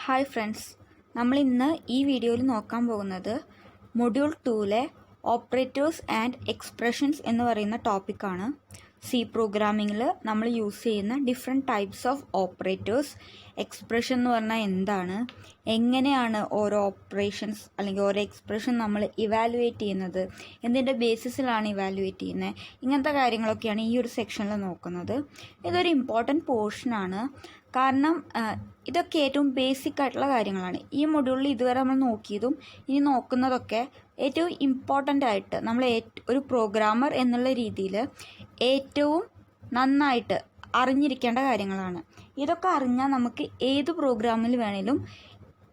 Hi friends, നമ്മളിന്ന് ഈ വീഡിയോയിൽ നോക്കാൻ പോകുന്നത് മൊഡ്യൂൾ 2-ലെ ഓപ്പറേറ്റേഴ്സ് ആൻഡ് എക്സ്പ്രഷൻസ് എന്ന് പറയുന്ന ടോപ്പിക്കാണ്. സി പ്രോഗ്രാമിങ്ങിൽ നമ്മൾ യൂസ് ചെയ്യുന്ന different types of operators, expression എന്ന് പറഞ്ഞാൽ എന്താണ്, എങ്ങനെയാണ് ഓരോ ഓപ്പറേഷൻസ് അല്ലെങ്കിൽ ഓരോ എക്സ്പ്രഷൻ നമ്മൾ ഇവാലുവേറ്റ് ചെയ്യുന്നത്, എന്തിൻ്റെ ബേസിസിലാണ് ഇവാലുവേറ്റ് ചെയ്യുന്നത്, ഇങ്ങനത്തെ കാര്യങ്ങളൊക്കെയാണ് ഈ ഒരു സെക്ഷനിൽ നോക്കുന്നത്. ഇതൊരു ഇമ്പോർട്ടൻറ്റ് പോർഷനാണ്. കാരണം ഇതൊക്കെ ഏറ്റവും ബേസിക് ആയിട്ടുള്ള കാര്യങ്ങളാണ്. ഈ മൊഡ്യൂളിൽ ഇതുവരെ നമ്മൾ നോക്കിയതും ഇനി നോക്കുന്നതൊക്കെ ഏറ്റവും ഇമ്പോർട്ടൻ്റ് ആയിട്ട് നമ്മൾ ഒരു പ്രോഗ്രാമർ എന്നുള്ള രീതിയിൽ ഏറ്റവും നന്നായിട്ട് അറിഞ്ഞിരിക്കേണ്ട കാര്യങ്ങളാണ്. ഇതൊക്കെ അറിഞ്ഞാൽ നമുക്ക് ഏത് പ്രോഗ്രാമിൽ വേണേലും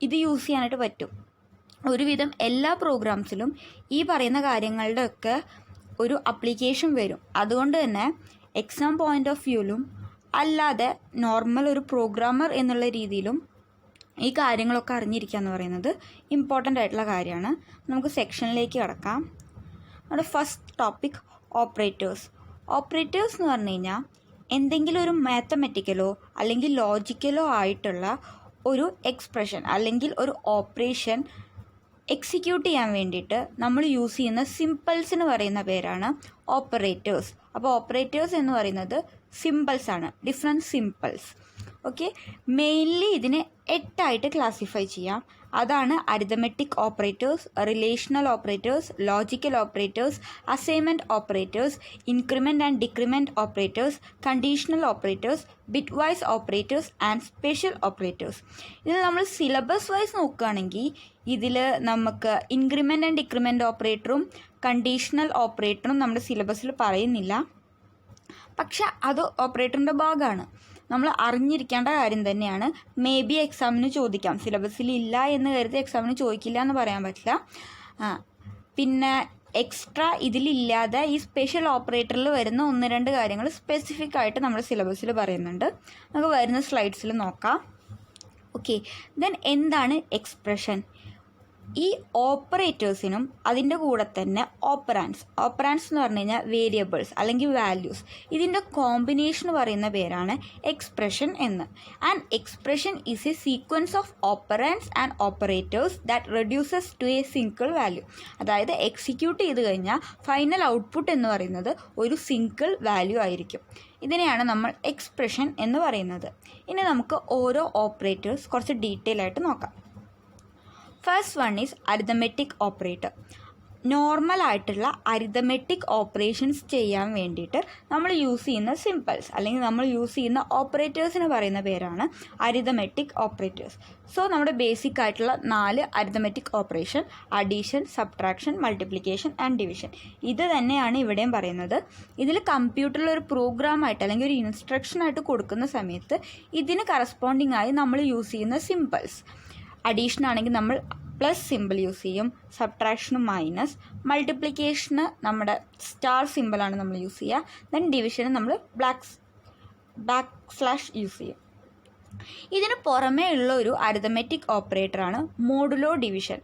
ഇത് യൂസ് ചെയ്യാനായിട്ട് പറ്റും. ഒരുവിധം എല്ലാ പ്രോഗ്രാംസിലും ഈ പറയുന്ന കാര്യങ്ങളുടെ ഒക്കെ ഒരു അപ്ലിക്കേഷൻ വരും. അതുകൊണ്ട് തന്നെ എക്സാം പോയിൻ്റ് ഓഫ് വ്യൂവിലും അല്ലാതെ നോർമൽ ഒരു പ്രോഗ്രാമർ എന്നുള്ള രീതിയിലും ഈ കാര്യങ്ങളൊക്കെ അറിഞ്ഞിരിക്കുക എന്ന് പറയുന്നത് ഇമ്പോർട്ടൻ്റ് ആയിട്ടുള്ള കാര്യമാണ്. നമുക്ക് സെക്ഷനിലേക്ക് കടക്കാം. നമ്മുടെ ഫസ്റ്റ് ടോപ്പിക് ഓപ്പറേറ്റേഴ്സ്. ഓപ്പറേറ്റേഴ്സ് എന്ന് പറഞ്ഞു കഴിഞ്ഞാൽ എന്തെങ്കിലും ഒരു മാത്തമെറ്റിക്കലോ അല്ലെങ്കിൽ ലോജിക്കലോ ആയിട്ടുള്ള ഒരു എക്സ്പ്രഷൻ അല്ലെങ്കിൽ ഒരു ഓപ്പറേഷൻ എക്സിക്യൂട്ട് ചെയ്യാൻ വേണ്ടിയിട്ട് നമ്മൾ യൂസ് ചെയ്യുന്ന സിമ്പിൾസിന് പറയുന്ന പേരാണ് ഓപ്പറേറ്റേഴ്സ്. അപ്പോൾ ഓപ്പറേറ്റേഴ്സ് എന്ന് പറയുന്നത് സിമ്പിൾസ് ആണ്, ഡിഫറെൻറ്റ് സിമ്പിൾസ്. ഓക്കെ, മെയിൻലി ഇതിനെ 8 ആയിട്ട് ക്ലാസിഫൈ ചെയ്യാം. അതാണ് arithmetic operators, relational operators, logical operators, assignment operators, increment and decrement operators, conditional operators, bitwise operators and special operators. ഇതിൽ നമ്മൾ സിലബസ് വൈസ് നോക്കുകയാണെങ്കിൽ ഇതിൽ നമുക്ക് ഇൻക്രിമെൻറ്റ് ആൻഡ് ഡിക്രിമെൻറ്റ് ഓപ്പറേറ്ററും കണ്ടീഷണൽ ഓപ്പറേറ്ററും നമ്മുടെ സിലബസിൽ പറയുന്നില്ല. പക്ഷെ അത് ഓപ്പറേറ്ററിൻ്റെ ഭാഗമാണ്, നമ്മൾ അറിഞ്ഞിരിക്കേണ്ട കാര്യം തന്നെയാണ്. മേ ബി എക്സാമിന് ചോദിക്കാം, സിലബസിൽ ഇല്ല എന്ന് കരുതി എക്സാമിന് ചോദിക്കില്ല എന്ന് പറയാൻ പറ്റില്ല. പിന്നെ എക്സ്ട്രാ ഇതിലില്ലാതെ ഈ സ്പെഷ്യൽ ഓപ്പറേറ്ററിൽ വരുന്ന 1-2 കാര്യങ്ങൾ സ്പെസിഫിക് ആയിട്ട് നമ്മുടെ സിലബസിൽ പറയുന്നുണ്ട്. നമുക്ക് വരുന്ന സ്ലൈഡ്സിൽ നോക്കാം. ഓക്കെ, ദെൻ എന്താണ് എക്സ്പ്രഷൻ? ഈ ഓപ്പറേറ്റേഴ്സിനും അതിൻ്റെ കൂടെ തന്നെ ഓപ്പറാൻഡ്സ് എന്ന് പറഞ്ഞു കഴിഞ്ഞാൽ വേരിയബിൾസ് അല്ലെങ്കിൽ വാല്യൂസ്, ഇതിൻ്റെ കോമ്പിനേഷൻ പറയുന്ന പേരാണ് എക്സ്പ്രഷൻ എന്ന്. And expression is a sequence of operands and operators that reduces to a single value. അതായത് എക്സിക്യൂട്ട് ചെയ്ത് കഴിഞ്ഞാൽ ഫൈനൽ ഔട്ട്പുട്ട് എന്ന് പറയുന്നത് ഒരു സിംഗിൾ വാല്യൂ ആയിരിക്കും. ഇതിനെയാണ് നമ്മൾ എക്സ്പ്രഷൻ എന്ന് പറയുന്നത്. ഇനി നമുക്ക് ഓരോ ഓപ്പറേറ്റേഴ്സ് കുറച്ച് ഡീറ്റെയിൽ ആയിട്ട് നോക്കാം. First one is arithmetic operator. Normal ആയിട്ടുള്ള അരിതമെറ്റിക് ഓപ്പറേഷൻസ് ചെയ്യാൻ വേണ്ടിയിട്ട് നമ്മൾ യൂസ് ചെയ്യുന്ന സിമ്പിൾസ് അല്ലെങ്കിൽ നമ്മൾ യൂസ് ചെയ്യുന്ന ഓപ്പറേറ്റേഴ്സിന് പറയുന്ന പേരാണ് അരിതമെറ്റിക് ഓപ്പറേറ്റേഴ്സ്. സോ നമ്മുടെ ബേസിക് ആയിട്ടുള്ള 4 arithmetic operation, addition, subtraction, multiplication and division, ഇത് തന്നെയാണ് ഇവിടെയും പറയുന്നത്. ഇതിൽ കമ്പ്യൂട്ടറിൽ ഒരു പ്രോഗ്രാമായിട്ട് അല്ലെങ്കിൽ ഒരു ഇൻസ്ട്രക്ഷനായിട്ട് കൊടുക്കുന്ന സമയത്ത് ഇതിന് കറസ്പോണ്ടിങ് ആയി നമ്മൾ യൂസ് ചെയ്യുന്ന സിമ്പിൾസ്, അഡീഷൻ ആണെങ്കിൽ നമ്മൾ പ്ലസ് സിമ്പിൾ യൂസ് ചെയ്യും, സബ്ട്രാക്ഷന് മൈനസ്, മൾട്ടിപ്ലിക്കേഷന് നമ്മുടെ സ്റ്റാർ സിമ്പിളാണ് നമ്മൾ യൂസ് ചെയ്യുക, ദെൻ ഡിവിഷന് നമ്മൾ ബ്ലാക്ക് / യൂസ് ചെയ്യും. ഇതിന് പുറമേ ഉള്ള ഒരു അരിതമെറ്റിക് ഓപ്പറേറ്ററാണ് modulo division.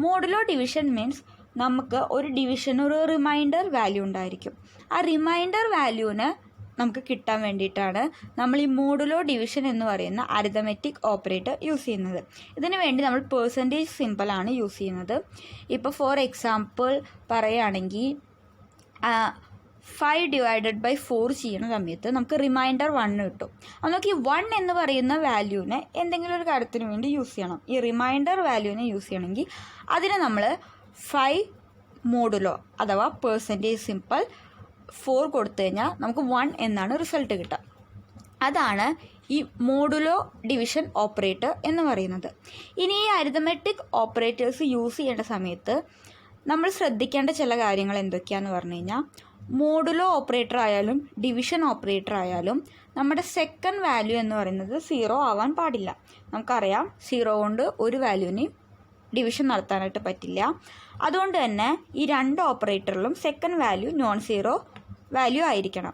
Modulo division means നമുക്ക് ഒരു ഡിവിഷന് ഒരു റിമൈൻഡർ വാല്യൂ ഉണ്ടായിരിക്കും. ആ റിമൈൻഡർ വാല്യൂവിന് നമുക്ക് കിട്ടാൻ വേണ്ടിയിട്ടാണ് നമ്മൾ ഈ മോഡുലോ ഡിവിഷൻ എന്ന് പറയുന്ന അരിതമെറ്റിക് ഓപ്പറേറ്റർ യൂസ് ചെയ്യുന്നത്. ഇതിനു വേണ്ടി നമ്മൾ പെർസെൻറ്റേജ് സിമ്പിളാണ് യൂസ് ചെയ്യുന്നത്. ഇപ്പോൾ ഫോർ എക്സാമ്പിൾ പറയുകയാണെങ്കിൽ 5/4 ചെയ്യുന്ന സമയത്ത് നമുക്ക് റിമൈൻഡർ 1 കിട്ടും. അപ്പോൾ നമുക്ക് ഈ 1 എന്ന് പറയുന്ന വാല്യൂവിനെ എന്തെങ്കിലും ഒരു കാര്യത്തിന് വേണ്ടി യൂസ് ചെയ്യണം. ഈ റിമൈൻഡർ വാല്യൂവിനെ യൂസ് ചെയ്യണമെങ്കിൽ അതിനെ നമ്മൾ 5 മോഡുലോ അഥവാ പെർസെൻറ്റേജ് സിമ്പിൾ 4 കൊടുത്തു കഴിഞ്ഞാൽ നമുക്ക് 1 എന്നാണ് റിസൾട്ട് കിട്ടുക. അതാണ് ഈ മോഡുലോ ഡിവിഷൻ ഓപ്പറേറ്റർ എന്ന് പറയുന്നത്. ഇനി ഈ അരിതമെറ്റിക് ഓപ്പറേറ്റേഴ്സ് യൂസ് ചെയ്യേണ്ട സമയത്ത് നമ്മൾ ശ്രദ്ധിക്കേണ്ട ചില കാര്യങ്ങൾ എന്തൊക്കെയാണെന്ന് പറഞ്ഞു കഴിഞ്ഞാൽ, മോഡുലോ ഓപ്പറേറ്റർ ആയാലും ഡിവിഷൻ ഓപ്പറേറ്റർ ആയാലും നമ്മുടെ സെക്കൻഡ് വാല്യൂ എന്ന് പറയുന്നത് 0 ആവാൻ പാടില്ല. നമുക്കറിയാം 0 കൊണ്ട് ഒരു വാല്യൂവിനെയും ഡിവിഷൻ നടത്താനായിട്ട് പറ്റില്ല. അതുകൊണ്ട് തന്നെ ഈ 2 ഓപ്പറേറ്ററിലും second value non zero value ആയിരിക്കണം.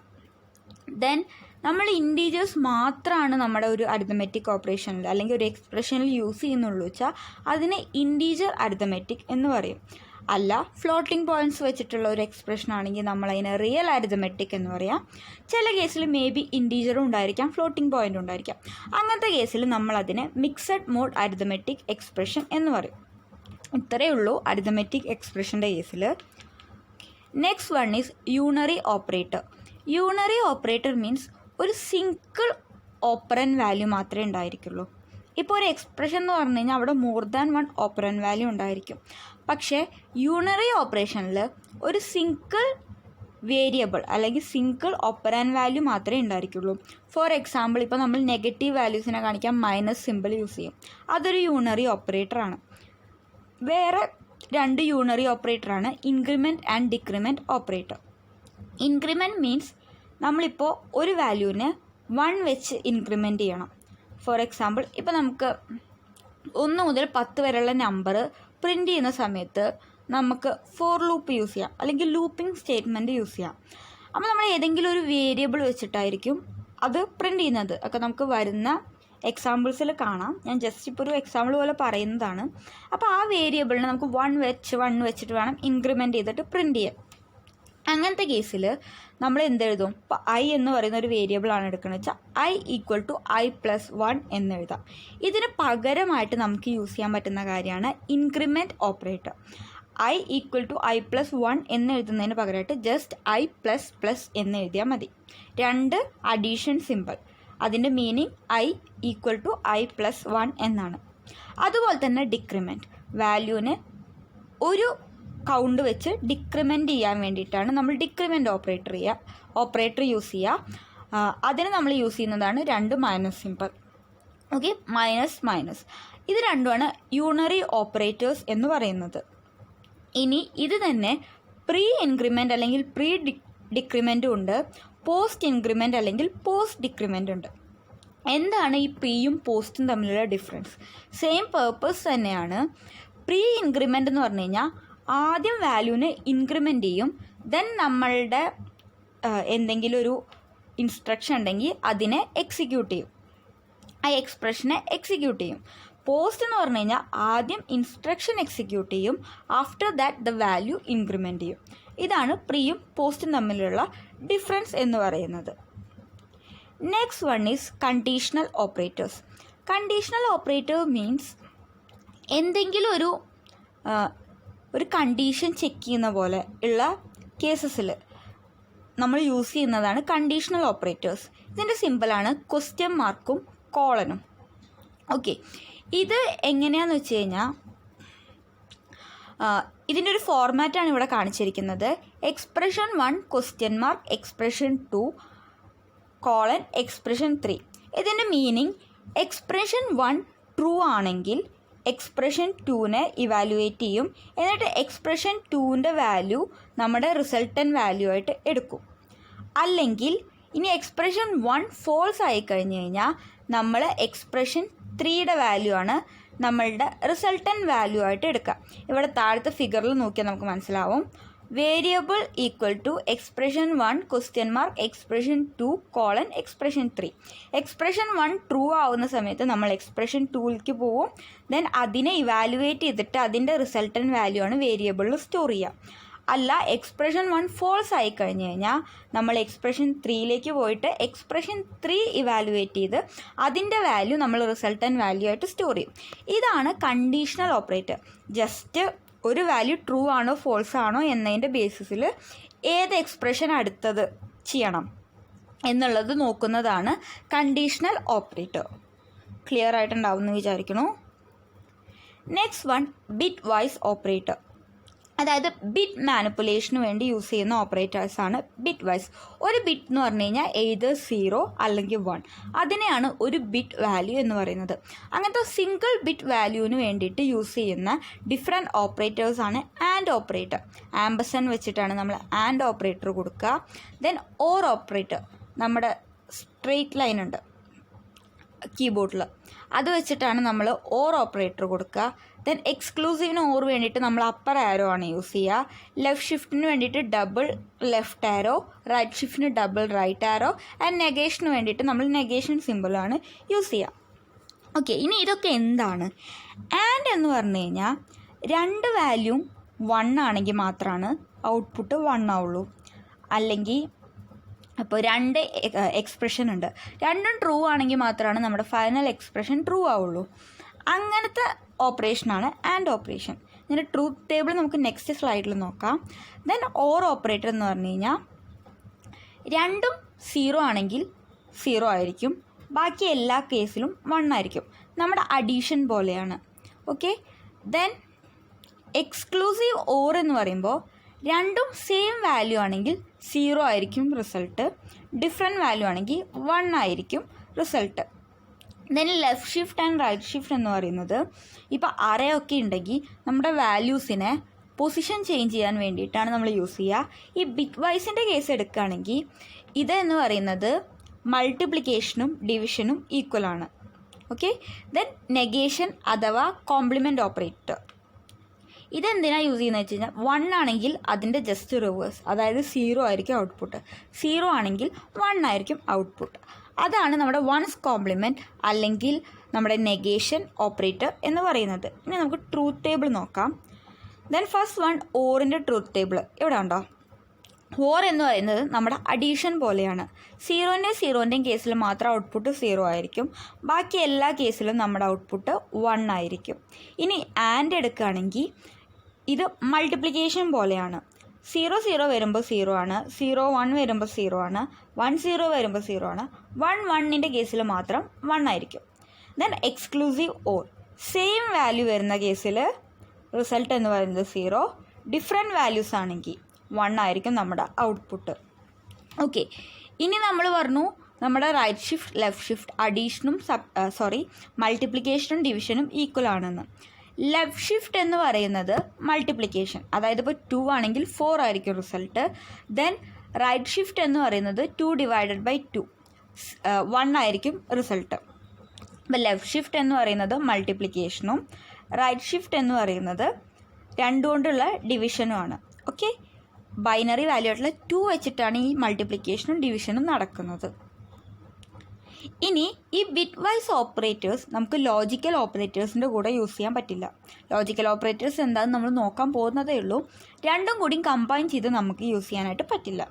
ദെൻ നമ്മൾ ഇൻറ്റീജേഴ്സ് മാത്രമാണ് നമ്മുടെ ഒരു അരിതമെറ്റിക് ഓപ്പറേഷനിൽ അല്ലെങ്കിൽ ഒരു എക്സ്പ്രഷനിൽ യൂസ് ചെയ്യുന്നുള്ളൂ വെച്ചാൽ അതിനെ ഇൻറ്റീജർ അരിതമെറ്റിക് എന്ന് പറയും. അല്ല ഫ്ലോട്ടിംഗ് പോയിൻറ്റ്സ് വെച്ചിട്ടുള്ള ഒരു എക്സ്പ്രഷൻ ആണെങ്കിൽ നമ്മളതിനെ റിയൽ അരിതമെറ്റിക് എന്ന് പറയാം. ചില കേസിൽ മേ ബി ഇൻറ്റീജറും ഉണ്ടായിരിക്കാം, ഫ്ലോട്ടിംഗ് പോയിൻ്റ് ഉണ്ടായിരിക്കാം. അങ്ങനത്തെ കേസിൽ നമ്മളതിനെ മിക്സഡ് മോഡ് അരിതമെറ്റിക് എക്സ്പ്രഷൻ എന്ന് പറയും. ഇത്രയേ ഉള്ളൂ അരിതമെറ്റിക് എക്സ്പ്രഷൻ്റെ കേസിൽ. Next one is unary operator. Unary operator means ഒരു സിംഗിൾ ഓപ്പറൻ വാല്യൂ മാത്രമേ ഉണ്ടായിരിക്കുള്ളൂ. ഇപ്പോൾ ഒരു എക്സ്പ്രഷൻ എന്ന് പറഞ്ഞു കഴിഞ്ഞാൽ അവിടെ more than one operant value ഉണ്ടായിരിക്കും. പക്ഷേ യൂണറി ഓപ്പറേഷനിൽ ഒരു സിംഗിൾ വേരിയബിൾ അല്ലെങ്കിൽ സിംഗിൾ ഓപ്പറൻ വാല്യൂ മാത്രമേ ഉണ്ടായിരിക്കുള്ളൂ. ഫോർ എക്സാമ്പിൾ, ഇപ്പോൾ നമ്മൾ നെഗറ്റീവ് വാല്യൂസിനെ കാണിക്കാൻ മൈനസ് സിമ്പിൾ യൂസ് ചെയ്യും. അതൊരു യൂണറി ഓപ്പറേറ്ററാണ്. വേറെ രണ്ട് യൂണറി ഓപ്പറേറ്ററാണ് increment and decrement operator. Increment means നമ്മളിപ്പോൾ ഒരു വാല്യൂവിനെ 1 വെച്ച് ഇൻക്രിമെൻറ്റ് ചെയ്യണം. ഫോർ എക്സാമ്പിൾ, ഇപ്പോൾ നമുക്ക് 1 മുതൽ 10 വരെയുള്ള നമ്പർ പ്രിൻ്റ് ചെയ്യുന്ന സമയത്ത് നമുക്ക് ഫോർ ലൂപ്പ് യൂസ് ചെയ്യാം, അല്ലെങ്കിൽ ലൂപ്പിംഗ് സ്റ്റേറ്റ്മെൻറ്റ് യൂസ് ചെയ്യാം. അപ്പോൾ നമ്മൾ ഏതെങ്കിലും ഒരു വേരിയബിൾ വെച്ചിട്ടായിരിക്കും അത് പ്രിൻ്റ് ചെയ്യുന്നത്. ഒക്കെ നമുക്ക് വരുന്ന എക്സാമ്പിൾസിൽ കാണാം. ഞാൻ ജസ്റ്റ് ഇപ്പോൾ ഒരു എക്സാമ്പിൾ പോലെ പറയുന്നതാണ്. അപ്പോൾ ആ വേരിയബിളിനെ നമുക്ക് 1 വെച്ചിട്ട് വേണം ഇൻക്രിമെൻറ്റ് ചെയ്തിട്ട് പ്രിൻ്റ് ചെയ്യാൻ. അങ്ങനത്തെ കേസിൽ നമ്മൾ എന്തെഴുതും? ഇപ്പോൾ ഐ എന്ന് പറയുന്ന ഒരു വേരിയബിളാണ് എടുക്കുന്നത് വെച്ചാൽ i = i+1 എന്നെഴുതാം. ഇതിന് പകരമായിട്ട് നമുക്ക് യൂസ് ചെയ്യാൻ പറ്റുന്ന കാര്യമാണ് ഇൻക്രിമെൻറ്റ് ഓപ്പറേറ്റർ. i = i+1 എന്നെഴുതുന്നതിന് പകരമായിട്ട് ജസ്റ്റ് i++ എന്നെഴുതിയാൽ മതി. 2 അഡീഷൻ സിമ്പിൾ. അതിൻ്റെ മീനിങ് i = i+1 എന്നാണ്. അതുപോലെ തന്നെ ഡിക്രിമെൻറ്റ്, വാല്യൂവിന് ഒരു കൗണ്ട് വെച്ച് ഡിക്രിമെൻറ്റ് ചെയ്യാൻ വേണ്ടിയിട്ടാണ് നമ്മൾ ഡിക്രിമെൻറ്റ് ഓപ്പറേറ്റർ യൂസ് ചെയ്യുക. അതിന് നമ്മൾ യൂസ് ചെയ്യുന്നതാണ് 2 മൈനസ് സിമ്പിൾ. ഓക്കെ, മൈനസ് ഇത് രണ്ടുമാണ് യൂണറി ഓപ്പറേറ്റേഴ്സ് എന്ന് പറയുന്നത്. ഇനി ഇത് തന്നെ പ്രീ ഇൻക്രിമെൻറ്റ് അല്ലെങ്കിൽ പ്രീ ഡിക്രിമെൻറ്റും ഉണ്ട്, പോസ്റ്റ് ഇൻക്രിമെൻറ്റ് അല്ലെങ്കിൽ പോസ്റ്റ് ഡിക്രിമെൻറ്റ് ഉണ്ട്. എന്താണ് ഈ പ്രീയും പോസ്റ്റും തമ്മിലുള്ള ഡിഫറൻസ്? സെയിം പേർപ്പസ് തന്നെയാണ്. പ്രീ ഇൻക്രിമെൻറ്റ് എന്ന് പറഞ്ഞു കഴിഞ്ഞാൽ ആദ്യം വാല്യൂവിനെ ഇൻക്രിമെൻറ്റ് ചെയ്യും, ദെൻ നമ്മളുടെ എന്തെങ്കിലും ഒരു ഇൻസ്ട്രക്ഷൻ ഉണ്ടെങ്കിൽ അതിനെ എക്സിക്യൂട്ട് ചെയ്യും, ആ എക്സ്പ്രഷനെ എക്സിക്യൂട്ട് ചെയ്യും. പോസ്റ്റ് എന്ന് പറഞ്ഞു കഴിഞ്ഞാൽ ആദ്യം ഇൻസ്ട്രക്ഷൻ എക്സിക്യൂട്ട് ചെയ്യും, after that the value increment ചെയ്യും. ഇതാണ് പ്രീയും പോസ്റ്റും തമ്മിലുള്ള ഡിഫറൻസ് എന്ന് പറയുന്നത്. Next one is conditional operators. Conditional operator means എന്തെങ്കിലും ഒരു കണ്ടീഷൻ ചെക്ക് ചെയ്യുന്ന പോലെ ഉള്ള കേസസിൽ നമ്മൾ യൂസ് ചെയ്യുന്നതാണ് കണ്ടീഷണൽ ഓപ്പറേറ്റേഴ്സ്. ഇതിൻ്റെ സിമ്പിളാണ് ക്വസ്റ്റ്യൻ മാർക്കും കോളനും. ഓക്കെ, ഇത് എങ്ങനെയാണെന്ന് വെച്ച് കഴിഞ്ഞാൽ ഇതിൻ്റെ ഒരു ഫോർമാറ്റാണ് ഇവിടെ കാണിച്ചിരിക്കുന്നത്. Expression 1 question mark, expression 2 colon, expression 3. ഇതിൻ്റെ മീനിങ് എക്സ്പ്രഷൻ 1 ട്രൂ ആണെങ്കിൽ എക്സ്പ്രഷൻ 2നെ ഇവാലുവേറ്റ് ചെയ്യും, എന്നിട്ട് എക്സ്പ്രഷൻ 2ൻ്റെ വാല്യൂ നമ്മുടെ റിസൾട്ടൻ വാല്യൂ ആയിട്ട് എടുക്കും. അല്ലെങ്കിൽ ഇനി എക്സ്പ്രഷൻ 1 ഫോൾസ് ആയി കഴിഞ്ഞ് കഴിഞ്ഞാൽ നമ്മൾ എക്സ്പ്രഷൻ 3യുടെ വാല്യൂ ആണ് നമ്മളുടെ റിസൾട്ടൻ വാല്യൂ ആയിട്ട് എടുക്കുക. ഇവിടെ താഴത്തെ ഫിഗറിൽ നോക്കിയാൽ നമുക്ക് മനസ്സിലാവും. Variable equal to expression 1 question mark, expression 2 colon, expression 3. Expression 1 true ആവുന്ന സമയത്ത് നമ്മൾ എക്സ്പ്രഷൻ 2ലേക്ക് പോവും, ദെൻ അതിനെ ഇവാലുവേറ്റ് ചെയ്തിട്ട് അതിൻ്റെ റിസൾട്ടൻ വാല്യൂ ആണ് വേരിയബിളിൽ സ്റ്റോർ ചെയ്യുക. അല്ല, എക്സ്പ്രഷൻ 1 ഫോൾസ് ആയി കഴിഞ്ഞ് കഴിഞ്ഞാൽ നമ്മൾ എക്സ്പ്രഷൻ 3ലേക്ക് പോയിട്ട് എക്സ്പ്രഷൻ 3 ഇവാലുവേറ്റ് ചെയ്ത് അതിൻ്റെ വാല്യൂ നമ്മൾ റിസൾട്ടൻ വാല്യൂ ആയിട്ട് സ്റ്റോർ ചെയ്യും. ഇതാണ് കണ്ടീഷണൽ ഓപ്പറേറ്റർ. ജസ്റ്റ് ഒരു വാല്യൂ ട്രൂ ആണോ ഫോൾസ് ആണോ എന്നതിൻ്റെ ബേസിസിൽ ഏത് എക്സ്പ്രഷൻ അടുത്തത് ചെയ്യണം എന്നുള്ളത് നോക്കുന്നതാണ് കണ്ടീഷണൽ ഓപ്പറേറ്റർ. ക്ലിയർ ആയിട്ടുണ്ടാവും എന്ന് വിചാരിക്കുന്നു. Next one, bitwise operator. അതായത് ബിറ്റ് മാനിപ്പുലേഷന് വേണ്ടി യൂസ് ചെയ്യുന്ന ഓപ്പറേറ്റേഴ്സാണ് ബിറ്റ് വൈസ്. ഒരു ബിറ്റ് എന്ന് പറഞ്ഞു കഴിഞ്ഞാൽ എയ്തർ 0 അല്ലെങ്കിൽ 1, അതിനെയാണ് ഒരു ബിറ്റ് വാല്യൂ എന്ന് പറയുന്നത്. അങ്ങനത്തെ സിംഗിൾ ബിറ്റ് വാല്യൂവിന് വേണ്ടിയിട്ട് യൂസ് ചെയ്യുന്ന ഡിഫറെൻറ്റ് ഓപ്പറേറ്റേഴ്സാണ് ആൻഡ് ഓപ്പറേറ്റർ. ആംബസൺ വെച്ചിട്ടാണ് നമ്മൾ ആൻഡ് ഓപ്പറേറ്റർ കൊടുക്കുക. ദെൻ ഓർ ഓപ്പറേറ്റർ, നമ്മുടെ സ്ട്രെയിറ്റ് ലൈൻ ഉണ്ട് കീബോർഡിൽ, അത് വെച്ചിട്ടാണ് നമ്മൾ ഓർ ഓപ്പറേറ്റർ കൊടുക്കുക. ദെൻ എക്സ്ക്ലൂസീവിന് ഓർ വേണ്ടിയിട്ട് നമ്മൾ അപ്പർ ആരോ ആണ് യൂസ് ചെയ്യുക. ലെഫ്റ്റ് ഷിഫ്റ്റിന് വേണ്ടിയിട്ട് ഡബിൾ ലെഫ്റ്റ് ആരോ, റൈറ്റ് ഷിഫ്റ്റിന് ഡബിൾ റൈറ്റ് ആരോ, ആൻഡ് നെഗേഷന് വേണ്ടിയിട്ട് നമ്മൾ നെഗേഷൻ സിമ്പിളാണ് യൂസ് ചെയ്യുക. ഓക്കെ, ഇനി ഇതൊക്കെ എന്താണ്? ആൻഡ് എന്ന് പറഞ്ഞു കഴിഞ്ഞാൽ രണ്ട് വാല്യൂം 1 ആണെങ്കിൽ മാത്രമാണ് ഔട്ട്പുട്ട് 1 ആവുള്ളൂ. അല്ലെങ്കിൽ അപ്പോൾ 2 എക്സ്പ്രഷൻ ഉണ്ട്, രണ്ടും ട്രൂ ആണെങ്കിൽ മാത്രമാണ് നമ്മുടെ ഫൈനൽ എക്സ്പ്രഷൻ ട്രൂ ആവുള്ളൂ. അങ്ങനത്തെ ഓപ്പറേഷനാണ് ആൻഡ് ഓപ്പറേഷൻ. ഇതിൻ്റെ ട്രൂത്ത് ടേബിൾ നമുക്ക് നെക്സ്റ്റ് സ്ലൈഡിൽ നോക്കാം. ദെൻ ഓർ ഓപ്പറേറ്റർ എന്ന് പറഞ്ഞു കഴിഞ്ഞാൽ രണ്ടും 0 ആണെങ്കിൽ 0 ആയിരിക്കും, ബാക്കി എല്ലാ കേസിലും 1 ആയിരിക്കും. നമ്മുടെ അഡീഷൻ പോലെയാണ്. ഓക്കെ. ദെൻ എക്സ്ക്ലൂസീവ് ഓർ എന്ന് പറയുമ്പോൾ രണ്ടും സെയിം വാല്യൂ ആണെങ്കിൽ 0 ആയിരിക്കും റിസൾട്ട്, ഡിഫറെൻറ്റ് വാല്യൂ ആണെങ്കിൽ 1 ആയിരിക്കും result. Then left shift and right shift എന്ന് പറയുന്നത് ഇപ്പോൾ അറേ ഒക്കെ ഉണ്ടെങ്കിൽ നമ്മുടെ വാല്യൂസിനെ പൊസിഷൻ ചേഞ്ച് ചെയ്യാൻ വേണ്ടിയിട്ടാണ് നമ്മൾ യൂസ് ചെയ്യുക. ഈ ബിറ്റ് വൈസിൻ്റെ കേസ് എടുക്കുകയാണെങ്കിൽ ഇതെന്ന് പറയുന്നത് മൾട്ടിപ്ലിക്കേഷനും ഡിവിഷനും ഈക്വൽ ആണ്. ഓക്കെ. ദെൻ നെഗേഷൻ അഥവാ കോംപ്ലിമെൻറ്റ് ഓപ്പറേറ്റർ ഇതെന്തിനാണ് യൂസ് ചെയ്യുന്നത് വെച്ച് കഴിഞ്ഞാൽ 1 ആണെങ്കിൽ അതിൻ്റെ ജസ്റ്റ് റിവേഴ്സ്, അതായത് 0 ആയിരിക്കും ഔട്ട്പുട്ട്, 0 ആണെങ്കിൽ 1 ആയിരിക്കും ഔട്ട്പുട്ട്. അതാണ് നമ്മുടെ വൺസ് കോംപ്ലിമെൻറ്റ് അല്ലെങ്കിൽ നമ്മുടെ നെഗേഷൻ ഓപ്പറേറ്റർ എന്ന് പറയുന്നത്. ഇനി നമുക്ക് ട്രൂത്ത് ടേബിൾ നോക്കാം. ദെൻ ഫസ്റ്റ് വൺ ഓറിൻ്റെ ട്രൂത്ത് ടേബിൾ ഇവിടെ ഉണ്ടോ. ഓർ എന്ന് പറയുന്നത് നമ്മുടെ അഡീഷൻ പോലെയാണ്. 0-ൻ്റെയും കേസിൽ മാത്രം ഔട്ട്പുട്ട് 0 ആയിരിക്കും, ബാക്കി എല്ലാ കേസിലും നമ്മുടെ ഔട്ട്പുട്ട് 1 ആയിരിക്കും. ഇനി ആൻഡ് എടുക്കുകയാണെങ്കിൽ ഇത് മൾട്ടിപ്ലിക്കേഷൻ പോലെയാണ്. 0 വരുമ്പോൾ 0 ആണ്, 1 വരുമ്പോൾ 0 ആണ്, 10 വരുമ്പോൾ 0 ആണ്, 1-ൻ്റെ കേസിൽ മാത്രം 1 ആയിരിക്കും. Then exclusive or same value വരുന്ന കേസിൽ റിസൾട്ട് എന്ന് പറയുന്നത് 0, ഡിഫറെൻറ്റ് വാല്യൂസ് ആണെങ്കിൽ 1 ആയിരിക്കും നമ്മുടെ ഔട്ട്പുട്ട്. ഓക്കെ. ഇനി നമ്മൾ പറഞ്ഞു നമ്മുടെ റൈറ്റ് ഷിഫ്റ്റ് ലെഫ്റ്റ് ഷിഫ്റ്റ് അഡീഷനും മൾട്ടിപ്ലിക്കേഷനും ഡിവിഷനും ഈക്വൽ ആണെന്ന്. ലെഫ്റ്റ് ഷിഫ്റ്റ് എന്ന് പറയുന്നത് മൾട്ടിപ്ലിക്കേഷൻ, അതായത് ഇപ്പോൾ 2 ആണെങ്കിൽ 4 ആയിരിക്കും റിസൾട്ട്. ദെൻ റൈറ്റ് ഷിഫ്റ്റ് എന്ന് പറയുന്നത് 2/2 1 ആയിരിക്കും റിസൾട്ട്. അപ്പോൾ ലെഫ്റ്റ് ഷിഫ്റ്റ് എന്ന് പറയുന്നത് മൾട്ടിപ്ലിക്കേഷനും റൈറ്റ് ഷിഫ്റ്റ് എന്ന് പറയുന്നത് 2 കൊണ്ടുള്ള ഡിവിഷനുമാണ്. ഓക്കെ. ബൈനറി വാല്യൂ ആയിട്ടുള്ള 2 വെച്ചിട്ടാണ് ഈ മൾട്ടിപ്ലിക്കേഷനും ഡിവിഷനും നടക്കുന്നത്. ഇനി ഈ ബിറ്റ് വൈസ് ഓപ്പറേറ്റേഴ്സ് നമുക്ക് ലോജിക്കൽ ഓപ്പറേറ്റേഴ്സിൻ്റെ കൂടെ യൂസ് ചെയ്യാൻ പറ്റില്ല. ലോജിക്കൽ ഓപ്പറേറ്റേഴ്സ് എന്താണെന്ന് നമ്മൾ നോക്കാൻ പോകുന്നതേ ഉള്ളൂ. രണ്ടും കൂടി കമ്പൈൻ ചെയ്ത് നമുക്ക് യൂസ് ചെയ്യാനായിട്ട് പറ്റില്ല.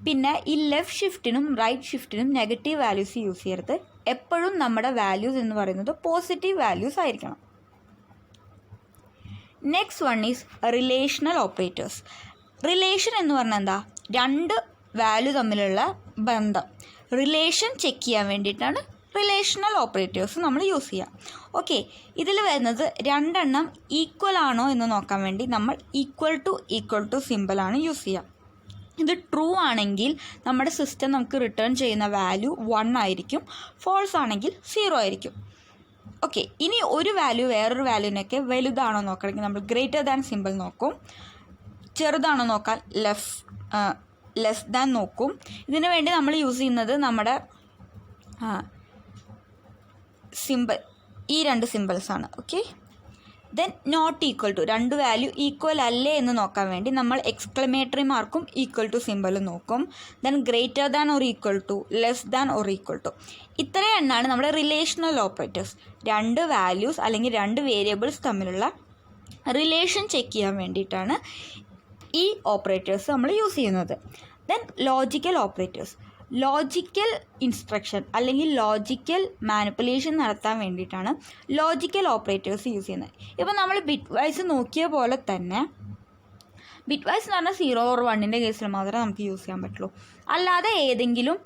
പിന്നെ ഈ ലെഫ്റ്റ് ഷിഫ്റ്റിനും റൈറ്റ് ഷിഫ്റ്റിനും നെഗറ്റീവ് വാല്യൂസ് യൂസ് ചെയ്യരുത്. എപ്പോഴും നമ്മുടെ വാല്യൂസ് എന്ന് പറയുന്നത് പോസിറ്റീവ് വാല്യൂസ് ആയിരിക്കണം. Next one is relational operators. Relation എന്ന് പറഞ്ഞാൽ എന്താ, രണ്ട് വാല്യൂ തമ്മിലുള്ള ബന്ധം, റിലേഷൻ ചെക്ക് ചെയ്യാൻ വേണ്ടിയിട്ടാണ് റിലേഷണൽ ഓപ്പറേറ്റേഴ്സ് നമ്മൾ യൂസ് ചെയ്യുക. ഓക്കെ. ഇതിൽ വരുന്നത് രണ്ടെണ്ണം ഈക്വൽ ആണോ എന്ന് നോക്കാൻ വേണ്ടി നമ്മൾ ഈക്വൽ ടു സിമ്പിളാണ് യൂസ് ചെയ്യുക. ഇത് ട്രൂ ആണെങ്കിൽ നമ്മുടെ സിസ്റ്റം നമുക്ക് റിട്ടേൺ ചെയ്യുന്ന വാല്യൂ 1 ആയിരിക്കും, ഫോൾസ് ആണെങ്കിൽ 0 ആയിരിക്കും. ഓക്കെ. ഇനി ഒരു വാല്യൂ വേറൊരു വാല്യൂവിനൊക്കെ വലുതാണോ നോക്കണമെങ്കിൽ നമ്മൾ ഗ്രേറ്റർ ദാൻ സിമ്പിൾ നോക്കും, ചെറുതാണോ നോക്കാൻ ലെസ് ദാൻ നോക്കും. ഇതിനു വേണ്ടി നമ്മൾ യൂസ് ചെയ്യുന്നത് നമ്മുടെ സിമ്പിൾ, ഈ 2 സിമ്പിൾസാണ്. Okay. Then not equal to, രണ്ട് വാല്യൂ ഈക്വൽ അല്ലേ എന്ന് നോക്കാൻ വേണ്ടി നമ്മൾ എക്സ്ക്ലമേറ്ററി മാർക്കും ഈക്വൽ ടു സിമ്പിളും നോക്കും. Then greater than or equal to, less than or equal to, ഇത്രയും എണ്ണാണ് നമ്മുടെ റിലേഷണൽ ഓപ്പറേറ്റേഴ്സ്. രണ്ട് വാല്യൂസ് അല്ലെങ്കിൽ രണ്ട് വേരിയബിൾസ് തമ്മിലുള്ള റിലേഷൻ ചെക്ക് ചെയ്യാൻ വേണ്ടിയിട്ടാണ് ഈ ഓപ്പറേറ്റേഴ്സ് നമ്മൾ യൂസ് ചെയ്യുന്നത്. Then logical operators, logical instruction അല്ലെങ്കിൽ ലോജിക്കൽ മാനിപ്പുലേഷൻ നടത്താൻ വേണ്ടിയിട്ടാണ് ലോജിക്കൽ ഓപ്പറേറ്റേഴ്സ് യൂസ് ചെയ്യുന്നത്. ഇപ്പോൾ നമ്മൾ ബിറ്റ് വൈസ് നോക്കിയ പോലെ തന്നെ, ബിറ്റ് വൈസ് എന്ന് പറഞ്ഞാൽ 0 or 1-ൻ്റെ കേസിൽ മാത്രമേ നമുക്ക് യൂസ് ചെയ്യാൻ പറ്റുള്ളൂ. അല്ലാതെ ഏതെങ്കിലും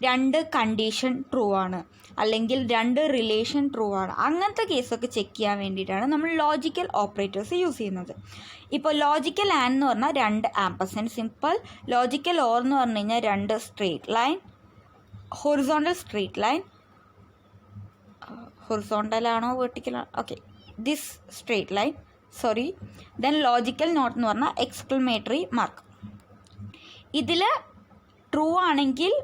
2 കണ്ടീഷൻ ട്രൂ ആണ് അല്ലെങ്കിൽ 2 റിലേഷൻ ട്രൂ ആണ്, അങ്ങനത്തെ കേസൊക്കെ ചെക്ക് ചെയ്യാൻ വേണ്ടിയിട്ടാണ് നമ്മൾ ലോജിക്കൽ ഓപ്പറേറ്റേഴ്സ് യൂസ് ചെയ്യുന്നത്. ഇപ്പോൾ ലോജിക്കൽ ആൻഡ് എന്ന് പറഞ്ഞാൽ 2 ആംപർസെൻറ്റ് സിമ്പിൾ, ലോജിക്കൽ ഓർ എന്ന് പറഞ്ഞു കഴിഞ്ഞാൽ 2 straight line, horizontal straight line, ഹൊറിസോണ്ടലാണോ വെർട്ടിക്കലാണോ, okay, this straight line, sorry. Then logical not എന്ന് പറഞ്ഞാൽ എക്സ്ക്ലമേറ്ററി മാർക്ക്. ഇതിൽ ട്രൂ ആണെങ്കിൽ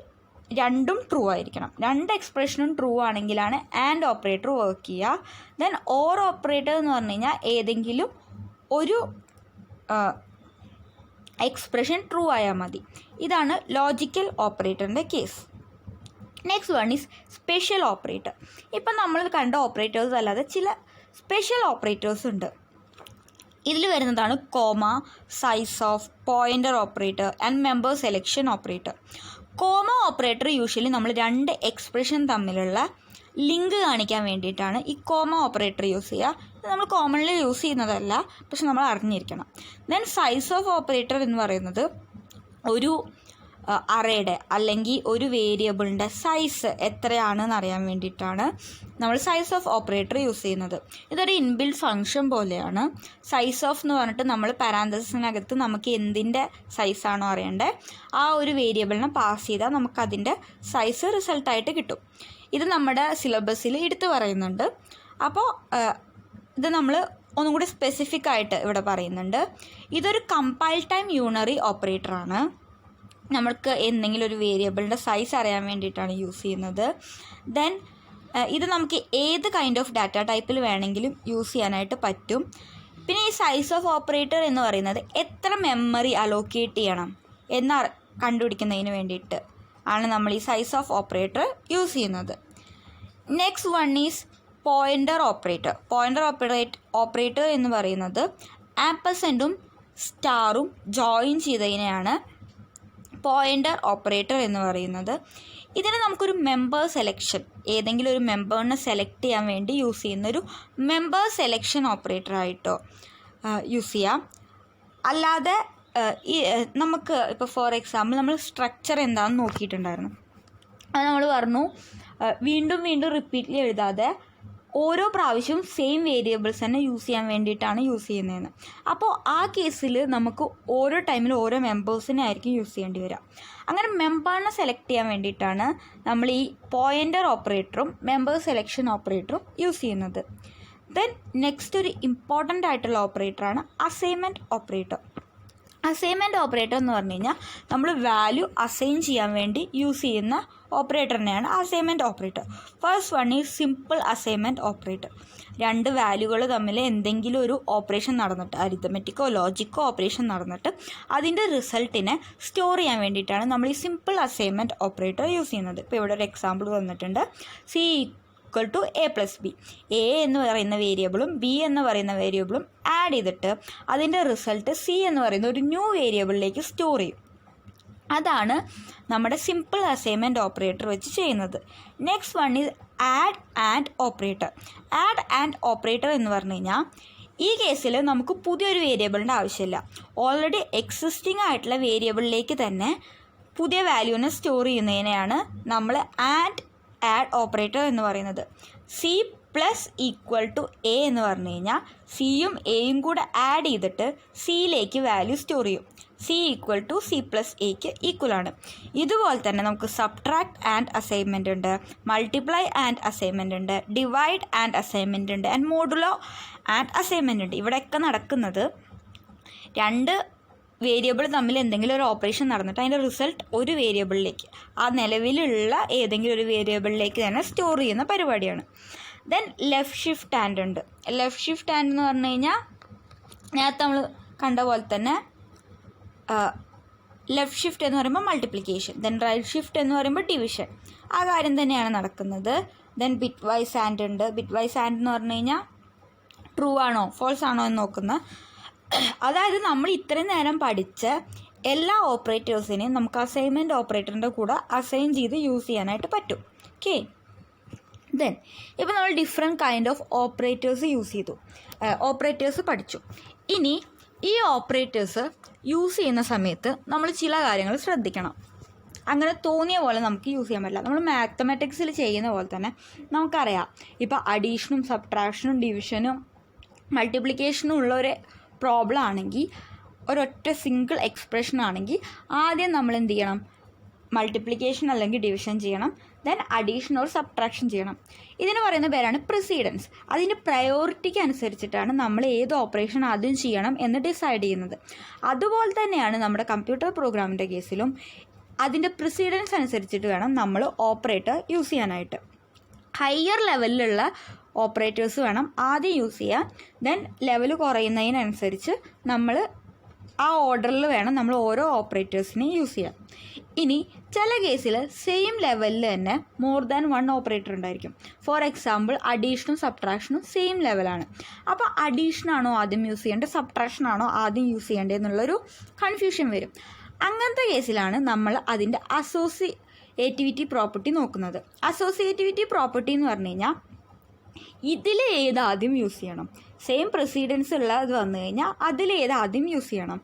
രണ്ടും ട്രൂ ആയിരിക്കണം, 2 എക്സ്പ്രഷനും ട്രൂ ആണെങ്കിലാണ് ആൻഡ് ഓപ്പറേറ്റർ വർക്ക് ചെയ്യുക. ദെൻ ഓർ ഓപ്പറേറ്റർ എന്ന് പറഞ്ഞു കഴിഞ്ഞാൽ ഏതെങ്കിലും ഒരു എക്സ്പ്രഷൻ ട്രൂ ആയാൽ മതി. ഇതാണ് ലോജിക്കൽ ഓപ്പറേറ്ററിൻ്റെ കേസ്. Next one is special operator. ഇപ്പം നമ്മൾ കണ്ട ഓപ്പറേറ്റേഴ്സ് അല്ലാതെ ചില സ്പെഷ്യൽ ഓപ്പറേറ്റേഴ്സ് ഉണ്ട്. ഇതിൽ വരുന്നതാണ് comma, size of, pointer operator and member selection operator. Comma operator usually നമ്മൾ രണ്ട് എക്സ്പ്രഷൻ തമ്മിലുള്ള ലിങ്ക് കാണിക്കാൻ വേണ്ടിയിട്ടാണ് ഈ കോമ ഓപ്പറേറ്റർ യൂസ് ചെയ്യുക. ഇത് നമ്മൾ കോമൺലി യൂസ് ചെയ്യുന്നതല്ല, പക്ഷെ നമ്മൾ അറിഞ്ഞിരിക്കണം. ദെൻ സൈസ് ഓഫ് ഓപ്പറേറ്റർ എന്ന് പറയുന്നത് ഒരു അറേയുടെ അല്ലെങ്കിൽ ഒരു വേരിയബിളിൻ്റെ സൈസ് എത്രയാണെന്ന് അറിയാൻ വേണ്ടിയിട്ടാണ് നമ്മൾ സൈസ് ഓഫ് ഓപ്പറേറ്റർ യൂസ് ചെയ്യുന്നത്. ഇതൊരു ഇൻബിൽഡ് ഫങ്ഷൻ പോലെയാണ്. സൈസ് ഓഫ് എന്ന് പറഞ്ഞിട്ട് നമ്മൾ പാരാന്തസിനകത്ത് നമുക്ക് എന്തിൻ്റെ സൈസാണോ അറിയേണ്ടത് ആ ഒരു വേരിയബിളിനെ പാസ് ചെയ്താൽ നമുക്കതിൻ്റെ സൈസ് റിസൾട്ടായിട്ട് കിട്ടും. ഇത് നമ്മുടെ സിലബസിൽ എടുത്തു പറയുന്നുണ്ട്. അപ്പോൾ ഇത് നമ്മൾ ഒന്നും കൂടി സ്പെസിഫിക് ആയിട്ട് ഇവിടെ പറയുന്നുണ്ട്. ഇതൊരു കമ്പൈൽ ടൈം യൂണറി ഓപ്പറേറ്ററാണ്. നമ്മൾക്ക് എന്തെങ്കിലും ഒരു വേരിയബിളിൻ്റെ സൈസ് അറിയാൻ വേണ്ടിയിട്ടാണ് യൂസ് ചെയ്യുന്നത്. ദെൻ ഇത് നമുക്ക് ഏത് കൈൻഡ് ഓഫ് ഡാറ്റ ടൈപ്പിൽ വേണമെങ്കിലും യൂസ് ചെയ്യാനായിട്ട് പറ്റും. പിന്നെ ഈ സൈസ് ഓഫ് ഓപ്പറേറ്റർ എന്ന് പറയുന്നത് എത്ര മെമ്മറി അലോക്കേറ്റ് ചെയ്യണം എന്ന് കണ്ടുപിടിക്കുന്നതിന് വേണ്ടിയിട്ട് ആണ് നമ്മൾ ഈ സൈസ് ഓഫ് ഓപ്പറേറ്റർ യൂസ് ചെയ്യുന്നത്. Next one is pointer operator. Pointer operator എന്ന് പറയുന്നത് ആംപർസൻഡും സ്റ്റാറും ജോയിൻ ചെയ്തതിനെയാണ് പോയിൻ്റർ ഓപ്പറേറ്റർ എന്ന് പറയുന്നത്. ഇതിന് നമുക്കൊരു മെമ്പർ സെലക്ഷൻ, ഏതെങ്കിലും ഒരു മെമ്പറിനെ സെലക്ട് ചെയ്യാൻ വേണ്ടി യൂസ് ചെയ്യുന്നൊരു മെമ്പർ സെലക്ഷൻ ഓപ്പറേറ്ററായിട്ടോ യൂസ് ചെയ്യാം. അല്ലാതെ ഈ നമുക്ക് ഇപ്പോൾ ഫോർ എക്സാമ്പിൾ നമ്മൾ സ്ട്രക്ചർ എന്താണെന്ന് നോക്കിയിട്ടുണ്ടായിരുന്നു. അത് നമ്മൾ പറഞ്ഞു വീണ്ടും വീണ്ടും റിപ്പീറ്റ്ലി എഴുതാതെ ഓരോ പ്രാവശ്യവും സെയിം വേരിയബിൾസ് തന്നെ യൂസ് ചെയ്യാൻ വേണ്ടിയിട്ടാണ് യൂസ് ചെയ്യുന്നതെന്ന്. അപ്പോൾ ആ കേസിൽ നമുക്ക് ഓരോ ടൈമിൽ ഓരോ മെമ്പേഴ്സിനെ ആയിരിക്കും യൂസ് ചെയ്യേണ്ടി വരിക. അങ്ങനെ മെമ്പറിനെ സെലക്ട് ചെയ്യാൻ വേണ്ടിയിട്ടാണ് നമ്മൾ ഈ പോയിൻ്റർ ഓപ്പറേറ്ററും മെമ്പർ സെലക്ഷൻ ഓപ്പറേറ്ററും യൂസ് ചെയ്യുന്നത്. ദെൻ നെക്സ്റ്റ് ഒരു ഇമ്പോർട്ടൻ്റ് ആയിട്ടുള്ള ഓപ്പറേറ്ററാണ് അസൈൻമെൻറ്റ് ഓപ്പറേറ്റർ. അസൈൻമെൻറ്റ് ഓപ്പറേറ്റർ എന്ന് പറഞ്ഞു കഴിഞ്ഞാൽ നമ്മൾ വാല്യൂ അസൈൻ ചെയ്യാൻ വേണ്ടി യൂസ് ചെയ്യുന്ന ഓപ്പറേറ്ററിനെയാണ് assignment operator. First one is simple assignment operator. രണ്ട് വാല്യൂകൾ തമ്മിൽ എന്തെങ്കിലും ഒരു ഓപ്പറേഷൻ നടന്നിട്ട്, അരിത്തമെറ്റിക്കോ ലോജിക്കോ ഓപ്പറേഷൻ നടന്നിട്ട് അതിൻ്റെ റിസൾട്ടിനെ സ്റ്റോർ ചെയ്യാൻ വേണ്ടിയിട്ടാണ് നമ്മൾ ഈ സിമ്പിൾ അസൈൻമെൻറ്റ് ഓപ്പറേറ്റർ യൂസ് ചെയ്യുന്നത്. ഇപ്പോൾ ഇവിടെ ഒരു എക്സാമ്പിൾ വന്നിട്ടുണ്ട്. C equal to a plus b. A എന്ന് പറയുന്ന വേരിയബിളും ബി എന്ന് പറയുന്ന വേരിയബിളും ആഡ് ചെയ്തിട്ട് അതിൻ്റെ റിസൾട്ട് സി എന്ന് പറയുന്ന ഒരു ന്യൂ വേരിയബിളിലേക്ക് സ്റ്റോർ ചെയ്യും. അതാണ് നമ്മുടെ സിമ്പിൾ അസൈൻമെൻറ്റ് ഓപ്പറേറ്റർ വെച്ച് ചെയ്യുന്നത്. Next one is add and operator. Add and operator എന്ന് പറഞ്ഞു കഴിഞ്ഞാൽ ഈ കേസിൽ നമുക്ക് പുതിയൊരു വേരിയബിളിൻ്റെ ആവശ്യമില്ല. ഓൾറെഡി എക്സിസ്റ്റിംഗ് ആയിട്ടുള്ള വേരിയബിളിലേക്ക് തന്നെ പുതിയ വാല്യൂവിനെ സ്റ്റോർ ചെയ്യുന്നതിനെയാണ് നമ്മൾ ആഡ് ഓപ്പറേറ്റർ എന്ന് പറയുന്നത്. C plus equal to a എന്ന് പറഞ്ഞു കഴിഞ്ഞാൽ സിയും എയും കൂടെ ആഡ് ചെയ്തിട്ട് സിയിലേക്ക് വാല്യൂ സ്റ്റോർ ചെയ്യും. C equal to c plus എക്ക് ഈക്വലാണ്. ഇതുപോലെ തന്നെ നമുക്ക് സബ്ട്രാക്ട് ആൻഡ് അസൈൻമെൻ്റ് ഉണ്ട്, മൾട്ടിപ്ലൈ ആൻഡ് അസൈൻമെൻ്റ് ഉണ്ട്, ഡിവൈഡ് ആൻഡ് അസൈൻമെൻ്റ് ഉണ്ട്, ആൻഡ് മോഡുലോ ആൻഡ് അസൈൻമെൻ്റ് ഉണ്ട്. ഇവിടെയൊക്കെ നടക്കുന്നത് രണ്ട് വേരിയബിൾ തമ്മിൽ എന്തെങ്കിലും ഒരു ഓപ്പറേഷൻ നടന്നിട്ട് അതിൻ്റെ റിസൾട്ട് ഒരു വേരിയബിളിലേക്ക്, ആ നിലവിലുള്ള ഏതെങ്കിലും ഒരു വേരിയബിളിലേക്ക് തന്നെ സ്റ്റോർ ചെയ്യുന്ന പരിപാടിയാണ്. ദെൻ ലെഫ്റ്റ് ഷിഫ്റ്റ് ആൻഡ് ഉണ്ട്. ലെഫ്റ്റ് ഷിഫ്റ്റ് ആൻഡ് എന്ന് പറഞ്ഞു കഴിഞ്ഞാൽ നേരത്തെ നമ്മൾ കണ്ട പോലെ തന്നെ ലെഫ്റ്റ് ഷിഫ്റ്റ് എന്ന് പറയുമ്പോൾ മൾട്ടിപ്ലിക്കേഷൻ, ദെൻ റൈറ്റ് ഷിഫ്റ്റ് എന്ന് പറയുമ്പോൾ ഡിവിഷൻ. ആ കാര്യം തന്നെയാണ് നടക്കുന്നത്. ദെൻ ബിറ്റ് വൈസ് ആൻഡ് ഉണ്ട്. ബിറ്റ് വൈസ് ആൻഡ് എന്ന് പറഞ്ഞു കഴിഞ്ഞാൽ ട്രൂ ആണോ ഫോൾസ് ആണോ എന്ന് നോക്കുന്ന, അതായത് നമ്മൾ ഇത്രയും നേരം പഠിച്ച എല്ലാ ഓപ്പറേറ്റേഴ്സിനെയും നമുക്ക് അസൈൻമെൻറ്റ് ഓപ്പറേറ്ററിൻ്റെ കൂടെ അസൈൻ ചെയ്ത് യൂസ് ചെയ്യാനായിട്ട് പറ്റും. ഓക്കെ, ദെൻ ഇപ്പോൾ നമ്മൾ different kind of operators use ചെയ്തു, ഓപ്പറേറ്റേഴ്സ് പഠിച്ചു. ഇനി ഈ ഓപ്പറേറ്റേഴ്സ് യൂസ് ചെയ്യുന്ന സമയത്ത് നമ്മൾ ചില കാര്യങ്ങൾ ശ്രദ്ധിക്കണം. അങ്ങനെ തോന്നിയ പോലെ നമുക്ക് യൂസ് ചെയ്യാൻ പറ്റില്ല. നമ്മൾ മാത്തമാറ്റിക്സിൽ ചെയ്യുന്ന പോലെ തന്നെ നമുക്കറിയാം, ഇപ്പോൾ അഡീഷനും സബ്ട്രാക്ഷനും ഡിവിഷനും മൾട്ടിപ്ലിക്കേഷനും ഉള്ള ഒരു പ്രോബ്ലം ആണെങ്കിൽ, ഒരൊറ്റ സിംഗിൾ എക്സ്പ്രഷൻ ആണെങ്കിൽ ആദ്യം നമ്മൾ എന്ത് ചെയ്യണം? മൾട്ടിപ്ലിക്കേഷൻ അല്ലെങ്കിൽ ഡിവിഷൻ ചെയ്യണം, ദെൻ അഡീഷൻ ഓർ സബ്ട്രാക്ഷൻ ചെയ്യണം. ഇതിന് പറയുന്ന പേരാണ് പ്രിസീഡൻസ്. അതിൻ്റെ പ്രയോറിറ്റിക്ക് അനുസരിച്ചിട്ടാണ് നമ്മൾ ഏത് ഓപ്പറേഷൻ ആദ്യം ചെയ്യണം എന്ന് ഡിസൈഡ് ചെയ്യുന്നത്. അതുപോലെ തന്നെയാണ് നമ്മുടെ കമ്പ്യൂട്ടർ പ്രോഗ്രാമിൻ്റെ കേസിലും അതിൻ്റെ പ്രിസീഡൻസ് അനുസരിച്ചിട്ട് വേണം നമ്മൾ ഓപ്പറേറ്റർ യൂസ് ചെയ്യാനായിട്ട്. ഹയർ ലെവലിലുള്ള ഓപ്പറേറ്റേഴ്സ് വേണം ആദ്യം യൂസ് ചെയ്യാൻ, ദെൻ ലെവൽ കുറയുന്നതിനനുസരിച്ച് നമ്മൾ ആ ഓർഡറിൽ വേണം നമ്മൾ ഓരോ ഓപ്പറേറ്റേഴ്സിനെയും യൂസ് ചെയ്യാം. ഇനി ചില കേസിൽ സെയിം ലെവലിൽ തന്നെ മോർ ദാൻ വൺ ഓപ്പറേറ്റർ ഉണ്ടായിരിക്കും. ഫോർ എക്സാമ്പിൾ അഡീഷനും സബ്ട്രാക്ഷനും സെയിം ലെവലാണ്. അപ്പോൾ അഡീഷനാണോ ആദ്യം യൂസ് ചെയ്യേണ്ടത്, സബ്ട്രാക്ഷനാണോ ആദ്യം യൂസ് ചെയ്യേണ്ടത് എന്നുള്ളൊരു കൺഫ്യൂഷൻ വരും. അങ്ങനത്തെ കേസിലാണ് നമ്മൾ അതിൻ്റെ അസോസിയേറ്റിവിറ്റി പ്രോപ്പർട്ടി നോക്കുന്നത്. അസോസിയേറ്റിവിറ്റി പ്രോപ്പർട്ടി എന്ന് പറഞ്ഞു കഴിഞ്ഞാൽ ഇതിൽ ഏതാദ്യം യൂസ് ചെയ്യണം, സെയിം പ്രസിഡൻസ് ഉള്ളത് വന്നു കഴിഞ്ഞാൽ അതിലേതാദ്യം യൂസ് ചെയ്യണം.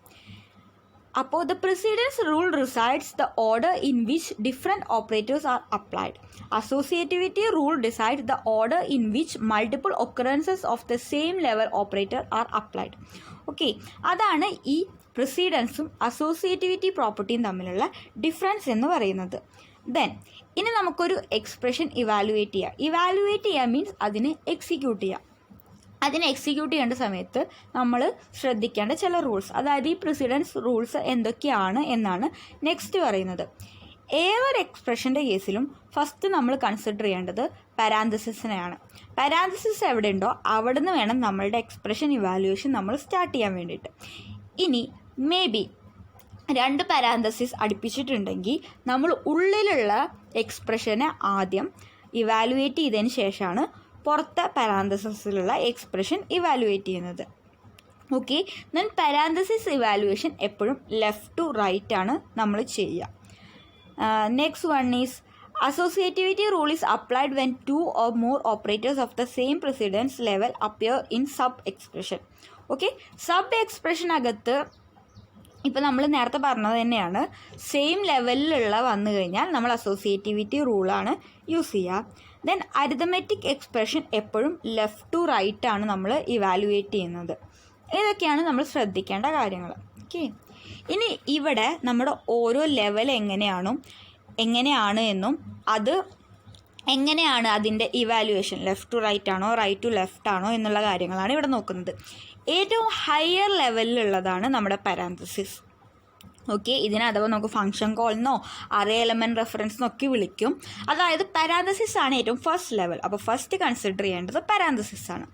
അപ്പോൾ the precedence rule decides the order in which different operators are applied. Associativity rule decides the order in which multiple occurrences of the same level operator are applied. Okay, അതാണ് ഈ പ്രസിഡൻസും associativity പ്രോപ്പർട്ടിയും തമ്മിലുള്ള difference എന്ന് പറയുന്നത്. Then ഇനി നമുക്കൊരു expression evaluate ചെയ്യുക means അതിനെ execute ചെയ്യുക. അതിനെ എക്സിക്യൂട്ട് ചെയ്യേണ്ട സമയത്ത് നമ്മൾ ശ്രദ്ധിക്കേണ്ട ചില റൂൾസ്, അതായത് ഈ പ്രസിഡൻസ് റൂൾസ് എന്തൊക്കെയാണ് എന്നാണ് നെക്സ്റ്റ് പറയുന്നത്. ഏതൊരു എക്സ്പ്രഷൻ്റെ കേസിലും ഫസ്റ്റ് നമ്മൾ കൺസിഡർ ചെയ്യേണ്ടത് പാരാന്തസിസിനെയാണ്. പാരാന്തസിസ് എവിടെ ഉണ്ടോ അവിടെ നിന്ന് വേണം നമ്മളുടെ എക്സ്പ്രഷൻ ഇവാലുവേഷൻ നമ്മൾ സ്റ്റാർട്ട് ചെയ്യാൻ വേണ്ടിയിട്ട്. ഇനി മേ ബി 2 പാരാന്തസിസ് അടുപ്പിച്ചിട്ടുണ്ടെങ്കിൽ നമ്മൾ ഉള്ളിലുള്ള എക്സ്പ്രഷനെ ആദ്യം ഇവാലുവേറ്റ് ചെയ്തതിന് ശേഷമാണ് പുറത്തെ പാരാന്തസിസിലുള്ള എക്സ്പ്രഷൻ ഇവാലുവേറ്റ് ചെയ്യുന്നത്. ഓക്കെ, ദെൻ പാരാന്തസിസ് ഇവാലുവേഷൻ എപ്പോഴും ലെഫ്റ്റ് ടു റൈറ്റ് ആണ് നമ്മൾ ചെയ്യുക. Next one is associativity rule is applied when 2 or more operators of the same precedence level appear in sub expression. Okay, sub എക്സ്പ്രഷനകത്ത് ഇപ്പോൾ നമ്മൾ നേരത്തെ പറഞ്ഞത് തന്നെയാണ്, സെയിം ലെവലിലുള്ള വന്നു കഴിഞ്ഞാൽ നമ്മൾ അസോസിയേറ്റിവിറ്റി റൂളാണ് യൂസ് ചെയ്യുക. ദെൻ അരിതമെറ്റിക് എക്സ്പ്രഷൻ എപ്പോഴും ലെഫ്റ്റ് ടു റൈറ്റ് ആണ് നമ്മൾ ഇവാലുവേറ്റ് ചെയ്യുന്നത്. ഇതൊക്കെയാണ് നമ്മൾ ശ്രദ്ധിക്കേണ്ട കാര്യങ്ങൾ. ഓക്കെ, ഇനി ഇവിടെ നമ്മുടെ ഓരോ ലെവൽ എങ്ങനെയാണ് എന്നും അത് എങ്ങനെയാണ് അതിൻ്റെ ഇവാലുവേഷൻ ലെഫ്റ്റ് ടു റൈറ്റ് ആണോ റൈറ്റ് ടു ലെഫ്റ്റ് ആണോ എന്നുള്ള കാര്യങ്ങളാണ് ഇവിടെ നോക്കുന്നത്. ഏറ്റവും ഹയർ ലെവലിലുള്ളതാണ് നമ്മുടെ പാരാന്തസിസ്. ഓക്കെ, ഇതിനെ അഥവാ നമുക്ക് ഫംഗ്ഷൻ കോൾന്നോ അറേ എലമെൻറ്റ് റെഫറൻസ് എന്നൊക്കെ വിളിക്കും. അതായത് പാരാന്തസിസ് ആണ് ഏറ്റവും ഫസ്റ്റ് ലെവൽ. അപ്പോൾ ഫസ്റ്റ് കൺസിഡർ ചെയ്യേണ്ടത് പാരാന്തസിസ് ആണ്.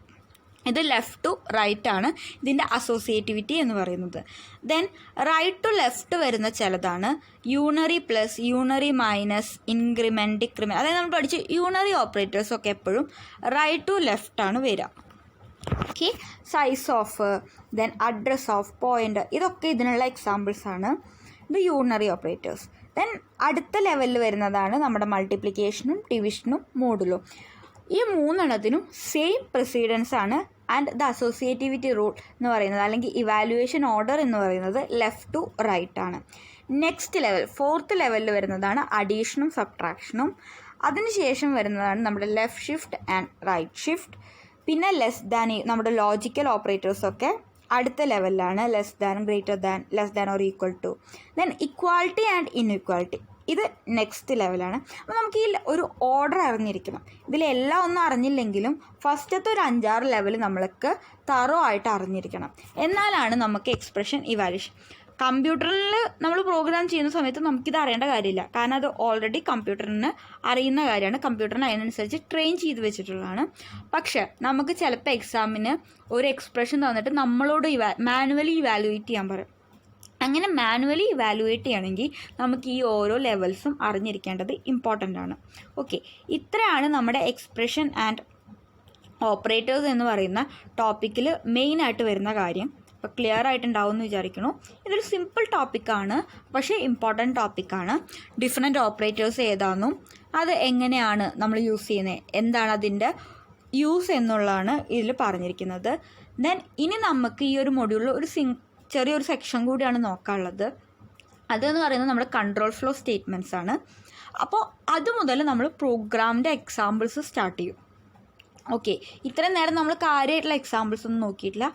ഇത് ലെഫ്റ്റ് ടു റൈറ്റ് ആണ് ഇതിൻ്റെ അസോസിയേറ്റിവിറ്റി എന്ന് പറയുന്നത്. ദെൻ റൈറ്റ് ടു ലെഫ്റ്റ് വരുന്ന ചിലതാണ് unary plus, unary minus, increment, decrement. അതായത് നമ്മൾ പഠിച്ച യൂണറി ഓപ്പറേറ്റേഴ്സൊക്കെ എപ്പോഴും റൈറ്റ് ടു ലെഫ്റ്റ് ആണ് വരിക. Okay, size of, then address of, point, ഇതൊക്കെ ഇതിനുള്ള എക്സാമ്പിൾസ് ആണ്. ഇത് യൂണറി ഓപ്പറേറ്റേഴ്സ്. ദെൻ അടുത്ത ലെവലിൽ വരുന്നതാണ് നമ്മുടെ മൾട്ടിപ്ലിക്കേഷനും ഡിവിഷനും മോഡുലും. ഈ 3 എണ്ണത്തിനും സെയിം പ്രസിഡൻസ് ആണ്. ആൻഡ് ദ അസോസിയേറ്റിവിറ്റി റൂൾ എന്ന് പറയുന്നത് അല്ലെങ്കിൽ ഇവാലുവേഷൻ ഓർഡർ എന്ന് പറയുന്നത് ലെഫ്റ്റ് ടു റൈറ്റ് ആണ്. നെക്സ്റ്റ് ലെവൽ 4th ലെവലിൽ വരുന്നതാണ് അഡീഷനും സബ്ട്രാക്ഷനും. അതിനുശേഷം വരുന്നതാണ് നമ്മുടെ left shift and right shift. പിന്നെ ലെസ് ദാൻ, നമ്മുടെ ലോജിക്കൽ ഓപ്പറേറ്റേഴ്സൊക്കെ അടുത്ത ലെവലിലാണ്. Less than, greater than, less than or equal to. Then equality and inequality, ഇത് നെക്സ്റ്റ് ലെവലാണ്. അപ്പോൾ നമുക്ക് ഈ ഒരു ഓർഡർ അറിഞ്ഞിരിക്കണം. ഇതിലെല്ലാം ഒന്നും അറിഞ്ഞില്ലെങ്കിലും ഫസ്റ്റത്തെ ഒരു 5-6 ലെവൽ നമ്മൾക്ക് തറോ ആയിട്ട് അറിഞ്ഞിരിക്കണം. എന്നാലാണ് നമുക്ക് എക്സ്പ്രഷൻ ഇവാലുവേഷൻ. കമ്പ്യൂട്ടറിൽ നമ്മൾ പ്രോഗ്രാം ചെയ്യുന്ന സമയത്ത് നമുക്കിത് അറിയേണ്ട കാര്യമില്ല, കാരണം അത് ഓൾറെഡി കമ്പ്യൂട്ടറിന് അറിയുന്ന കാര്യമാണ്. കമ്പ്യൂട്ടറിന് അതിനനുസരിച്ച് ട്രെയിൻ ചെയ്ത് വെച്ചിട്ടുള്ളതാണ്. പക്ഷേ നമുക്ക് ചിലപ്പോൾ എക്സാമിന് ഒരു എക്സ്പ്രഷൻ തന്നിട്ട് നമ്മളോട് മാനുവലി ഇവാലുവേറ്റ് ചെയ്യാൻ പറയും. അങ്ങനെ മാനുവലി ഇവാലുവേറ്റ് ചെയ്യണമെങ്കിൽ നമുക്ക് ഈ ഓരോ ലെവൽസും അറിഞ്ഞിരിക്കേണ്ടത് ഇമ്പോർട്ടൻ്റ് ആണ്. ഓക്കെ, ഇത്രയാണ് നമ്മുടെ എക്സ്പ്രഷൻ ആൻഡ് ഓപ്പറേറ്റേഴ്സ് എന്ന് പറയുന്ന ടോപ്പിക്കിൽ മെയിനായിട്ട് വരുന്ന കാര്യം. അപ്പോൾ ക്ലിയർ ആയിട്ടുണ്ടാവും എന്ന് വിചാരിക്കുന്നു. ഇതൊരു സിമ്പിൾ ടോപ്പിക്കാണ്, പക്ഷേ ഇമ്പോർട്ടൻ്റ് ടോപ്പിക്കാണ്. ഡിഫറെൻറ്റ് ഓപ്പറേറ്റേഴ്സ് ഏതാണെന്നും അത് എങ്ങനെയാണ് നമ്മൾ യൂസ് ചെയ്യുന്നത്, എന്താണ് അതിൻ്റെ യൂസ് എന്നുള്ളതാണ് ഇതിൽ പറഞ്ഞിരിക്കുന്നത്. ദെൻ ഇനി നമുക്ക് ഈ ഒരു മൊഡ്യൂളിൽ ഒരു ചെറിയൊരു സെക്ഷൻ കൂടിയാണ് നോക്കാനുള്ളത്. അതെന്ന് പറയുന്നത് നമ്മുടെ കൺട്രോൾ ഫ്ലോ സ്റ്റേറ്റ്മെൻറ്റ്സ് ആണ്. അപ്പോൾ അതുമുതൽ നമ്മൾ പ്രോഗ്രാമിൻ്റെ എക്സാമ്പിൾസ് സ്റ്റാർട്ട് ചെയ്യും. ഓക്കെ, ഇത്രയും നേരം നമ്മൾ കാര്യമായിട്ടുള്ള എക്സാമ്പിൾസ് ഒന്നും നോക്കിയിട്ടില്ല.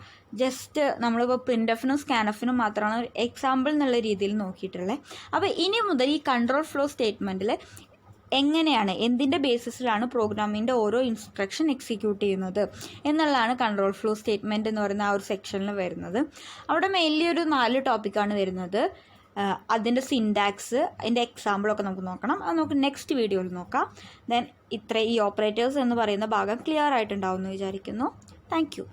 ജസ്റ്റ് നമ്മളിപ്പോൾ പ്രിൻ്റ് സ്കാനഫിനും മാത്രമാണ് എക്സാമ്പിൾ എന്നുള്ള രീതിയിൽ നോക്കിയിട്ടുള്ളത്. അപ്പോൾ ഇനി മുതൽ ഈ കൺട്രോൾ ഫ്ലോ സ്റ്റേറ്റ്മെൻറ്റിൽ എങ്ങനെയാണ്, എന്തിൻ്റെ ബേസിസിലാണ് പ്രോഗ്രാമിൻ്റെ ഓരോ ഇൻസ്ട്രക്ഷൻ എക്സിക്യൂട്ട് ചെയ്യുന്നത് എന്നുള്ളതാണ് കൺട്രോൾ ഫ്ലോ സ്റ്റേറ്റ്മെൻറ്റ് എന്ന് പറയുന്ന ആ ഒരു സെക്ഷനിൽ വരുന്നത്. അവിടെ മെയിൻലി ഒരു 4 ടോപ്പിക്കാണ് വരുന്നത്. അതിൻ്റെ സിൻടാക്സ്, അതിൻ്റെ എക്സാമ്പിളൊക്കെ നമുക്ക് നോക്കണം. അത് നമുക്ക് നെക്സ്റ്റ് വീഡിയോയിൽ നോക്കാം. ദെൻ ഈ ഓപ്പറേറ്റേഴ്സ് എന്ന് പറയുന്ന ഭാഗം ക്ലിയർ ആയിട്ടുണ്ടാവും എന്ന് വിചാരിക്കുന്നു. Thank you.